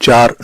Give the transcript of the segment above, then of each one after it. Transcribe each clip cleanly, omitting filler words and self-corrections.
4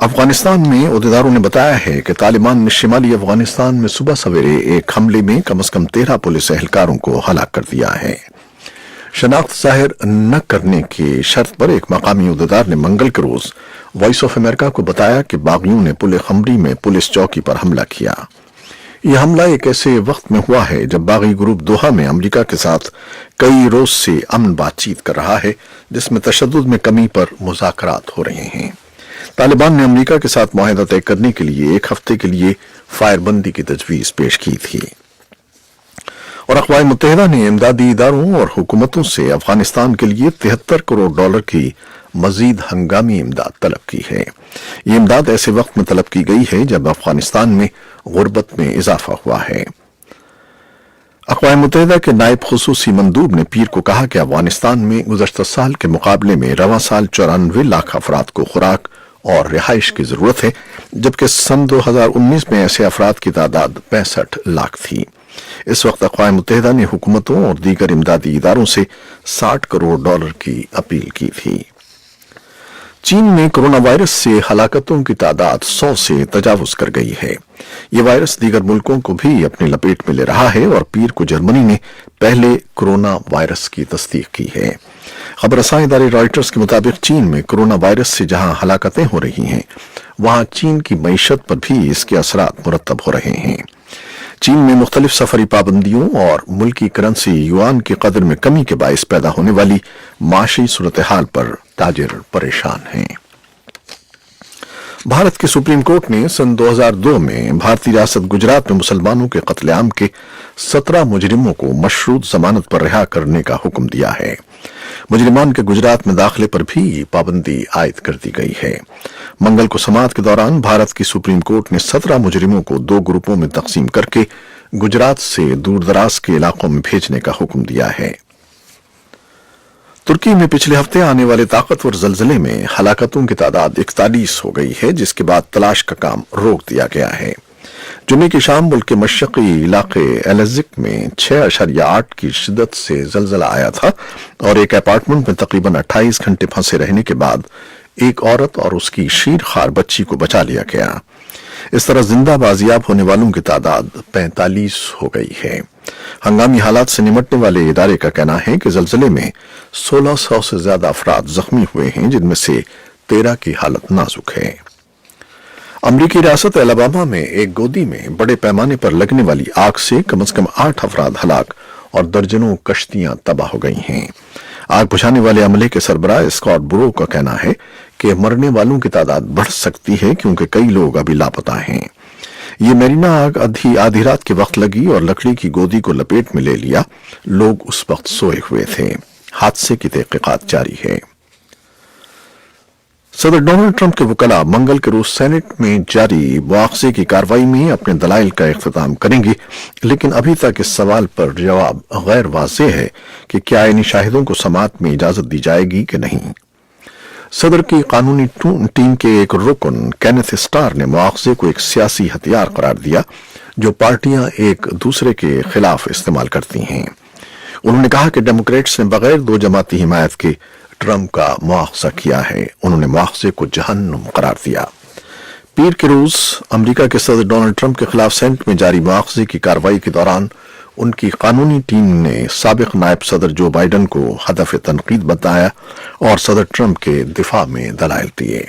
افغانستان میں عہدیداروں نے بتایا ہے کہ طالبان نے شمالی افغانستان میں صبح سویرے ایک حملے میں کم از کم 13 پولیس اہلکاروں کو ہلاک کر دیا ہے۔ شناخت ظاہر نہ کرنے کی شرط پر ایک مقامی عہدیدار نے منگل کے روز وائس آف امریکہ کو بتایا کہ باغیوں نے پل خمری میں پولیس چوکی پر حملہ کیا۔ یہ حملہ ایک ایسے وقت میں ہوا ہے جب باغی گروپ دوحہ میں امریکہ کے ساتھ کئی روز سے امن بات چیت کر رہا ہے، جس میں تشدد میں کمی پر مذاکرات ہو رہے ہیں۔ طالبان نے امریکہ کے ساتھ معاہدہ طے کرنے کے لیے ایک ہفتے کے لیے فائر بندی کی تجویز پیش کی تھی، اور اقوام متحدہ نے امدادی اداروں اور حکومتوں سے افغانستان کے لیے $73 کروڑ کی مزید ہنگامی امداد طلب کی ہے۔ یہ امداد ایسے وقت میں طلب کی گئی ہے جب افغانستان میں غربت میں اضافہ ہوا ہے۔ اقوام متحدہ کے نائب خصوصی مندوب نے پیر کو کہا کہ افغانستان میں گزشتہ سال کے مقابلے میں رواں سال 94 لاکھ افراد کو خوراک اور رہائش کی ضرورت ہے، جبکہ سن 2019 میں ایسے افراد کی تعداد 65 لاکھ تھی۔ اس وقت اقوام متحدہ نے حکومتوں اور دیگر امدادی اداروں سے $60 کروڑ کی اپیل کی تھی۔ چین میں کرونا وائرس سے ہلاکتوں کی تعداد 100 سے تجاوز کر گئی ہے۔ یہ وائرس دیگر ملکوں کو بھی اپنی لپیٹ میں لے رہا ہے اور پیر کو جرمنی نے پہلے کرونا وائرس کی تصدیق کی ہے۔ خبر رساں ادارے رائٹرز کے مطابق چین میں کرونا وائرس سے جہاں ہلاکتیں ہو رہی ہیں، وہاں چین کی معیشت پر بھی اس کے اثرات مرتب ہو رہے ہیں۔ چین میں مختلف سفری پابندیوں اور ملکی کرنسی یوان کی قدر میں کمی کے باعث پیدا ہونے والی معاشی صورتحال پر تاجر پریشان ہیں۔ بھارت کی سپریم کورٹ نے سن 2002 میں بھارتی ریاست گجرات میں مسلمانوں کے قتل عام کے 17 مجرموں کو مشروط ضمانت پر رہا کرنے کا حکم دیا ہے۔ مجرمان کے گجرات میں داخلے پر بھی پابندی عائد کر دی گئی ہے۔ منگل کو سماعت کے دوران بھارت کی سپریم کورٹ نے 17 مجرموں کو 2 گروپوں میں تقسیم کر کے گجرات سے دور دراز کے علاقوں میں بھیجنے کا حکم دیا ہے۔ ترکی میں پچھلے ہفتے آنے والے طاقتور زلزلے میں ہلاکتوں کی تعداد 41 ہو گئی ہے، جس کے بعد تلاش کا کام روک دیا گیا ہے۔ جمعے کی شام ملک کے مشرقی علاقے ایلزک میں 6.8 کی شدت سے زلزلہ آیا تھا اور ایک اپارٹمنٹ میں تقریباً 28 گھنٹے پھنسے رہنے کے بعد ایک عورت اور اس کی شیرخوار بچی کو بچا لیا گیا۔ اس طرح زندہ بازیاب ہونے والوں کی تعداد 45 ہو گئی ہے۔ ہنگامی حالات سے نمٹنے والے ادارے کا کہنا ہے کہ زلزلے میں 1600 سے زیادہ افراد زخمی ہوئے ہیں، جن میں سے 13 کی حالت نازک ہے۔ امریکی ریاست الاباما میں ایک گودی میں بڑے پیمانے پر لگنے والی آگ سے کم از کم 8 افراد ہلاک اور درجنوں کشتیاں تباہ ہو گئی ہیں۔ آگ بجھانے والے عملے کے سربراہ اسکاٹ برو کا کہنا ہے کہ مرنے والوں کی تعداد بڑھ سکتی ہے کیونکہ کئی لوگ ابھی لاپتہ ہیں۔ یہ میرینا آگ آدھی رات کے وقت لگی اور لکڑی کی گودی کو لپیٹ میں لے لیا۔ لوگ اس وقت سوئے ہوئے تھے۔ حادثے کی تحقیقات جاری ہے۔ صدر ڈونلڈ ٹرمپ کے وکلاء منگل کے روز سینٹ میں جاری مواخذے کی کارروائی میں اپنے دلائل کا اختتام کریں گے، لیکن ابھی تک اس سوال پر جواب غیر واضح ہے کہ کیا آئینی شاہدوں کو سماعت میں اجازت دی جائے گی کہ نہیں۔ صدر کی قانونی ٹیم کے ایک رکن کینتھ اسٹار نے مواخذے کو ایک سیاسی ہتھیار قرار دیا جو پارٹیاں ایک دوسرے کے خلاف استعمال کرتی ہیں۔ انہوں نے کہا کہ ڈیموکریٹس نے بغیر 2 جماعتی حمایت کے ٹرمپ کا مواخذہ کیا ہے۔ انہوں نے مواخذے کو جہنم قرار دیا۔ پیر کے روز امریکہ کے صدر ڈونلڈ ٹرمپ کے خلاف سینٹ میں جاری مواخذے کی کارروائی کے دوران ان کی قانونی ٹیم نے سابق نائب صدر جو بائیڈن کو ہدف تنقید بتایا اور صدر ٹرمپ کے دفاع میں دلائل دیے۔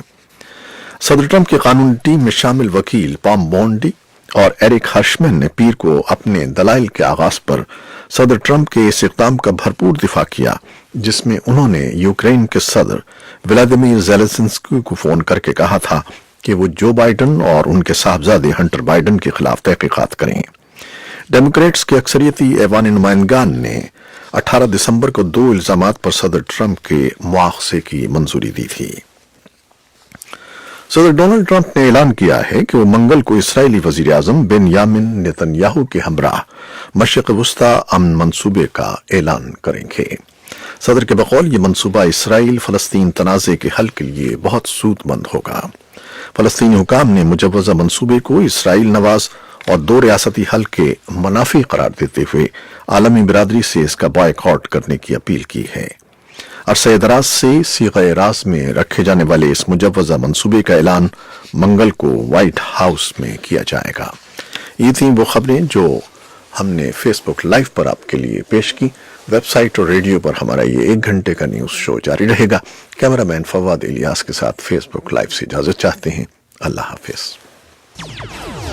صدر ٹرمپ کی قانونی ٹیم میں شامل وکیل پام بونڈی اور ایرک ہرشمن نے پیر کو اپنے دلائل کے آغاز پر صدر ٹرمپ کے اس اقدام کا بھرپور دفاع کیا، جس میں انہوں نے یوکرین کے صدر ولادیمیر زیلنسکی کو فون کر کے کہا تھا کہ وہ جو بائیڈن اور ان کے صاحبزادے ہنٹر بائیڈن کے خلاف تحقیقات کریں۔ ڈیموکریٹس کے اکثریتی ایوان نمائندگان نے 18 دسمبر کو 2 الزامات پر صدر ٹرمپ کے مواخذے کی منظوری دی تھی۔ صدر ڈونلڈ ٹرمپ نے اعلان کیا ہے کہ وہ منگل کو اسرائیلی وزیر اعظم بنیامن نتن کے ہمراہ مشرق وسطی امن منصوبے کا اعلان کریں گے۔ صدر کے بقول یہ منصوبہ اسرائیل فلسطین تنازع کے حل کے لیے بہت سود مند ہوگا۔ فلسطینی حکام نے مجوزہ منصوبے کو اسرائیل نواز اور 2 ریاستی حل کے منافی قرار دیتے ہوئے عالمی برادری سے اس کا بائیکاٹ کرنے کی اپیل کی ہے۔ عرصہ دراز سے صیغہ راز میں رکھے جانے والے اس مجوزہ منصوبے کا اعلان منگل کو وائٹ ہاؤس میں کیا جائے گا۔ یہ تھیں وہ خبریں جو ہم نے فیس بک لائیو پر آپ کے لیے پیش کی۔ ویب سائٹ اور ریڈیو پر ہمارا یہ 1 گھنٹے کا نیوز شو جاری رہے گا۔ کیمرہ مین فواد الیاس کے ساتھ فیس بک لائیو سے اجازت چاہتے ہیں۔ اللہ حافظ۔